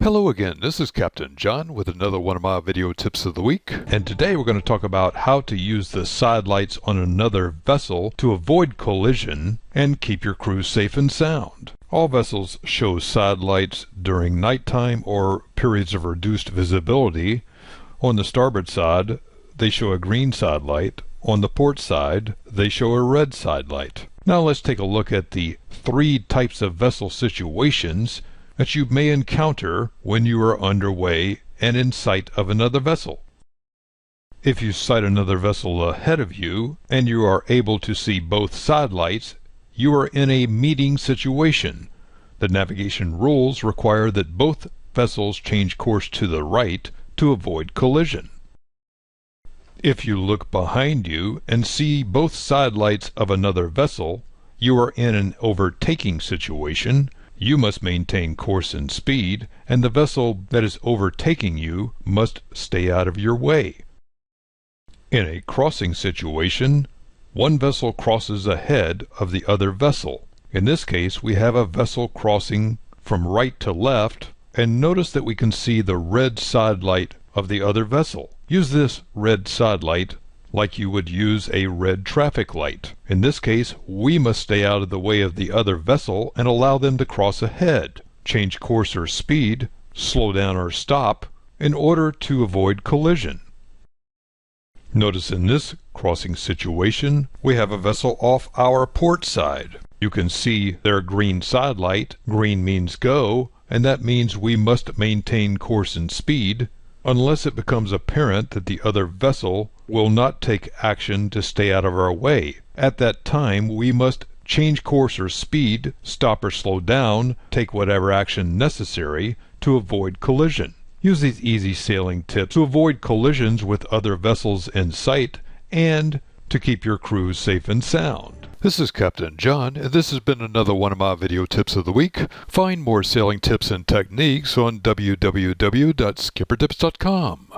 Hello again, this is Captain John with another one of my video tips of the week. And today we're going to talk about how to use the sidelights on another vessel to avoid collision and keep your crew safe and sound. All vessels show sidelights during nighttime or periods of reduced visibility. On the starboard side, they show a green sidelight. On the port side, they show a red sidelight. Now let's take a look at the three types of vessel situations that you may encounter when you are underway and in sight of another vessel. If you sight another vessel ahead of you and you are able to see both sidelights, you are in a meeting situation. The navigation rules require that both vessels change course to the right to avoid collision. If you look behind you and see both sidelights of another vessel, you are in an overtaking situation. You must maintain course and speed, and the vessel that is overtaking you must stay out of your way. In a crossing situation, one vessel crosses ahead of the other vessel. In this case, we have a vessel crossing from right to left, and notice that we can see the red sidelight of the other vessel. Use this red sidelight like you would use a red traffic light. In this case, we must stay out of the way of the other vessel and allow them to cross ahead, change course or speed, slow down or stop, in order to avoid collision. Notice in this crossing situation, we have a vessel off our port side. You can see their green sidelight. Green means go, and that means we must maintain course and speed, unless it becomes apparent that the other vessel will not take action to stay out of our way. At that time, we must change course or speed, stop or slow down, take whatever action necessary to avoid collision. Use these easy sailing tips to avoid collisions with other vessels in sight and to keep your crew safe and sound. This is Captain John, and this has been another one of my video tips of the week. Find more sailing tips and techniques on www.skippertips.com.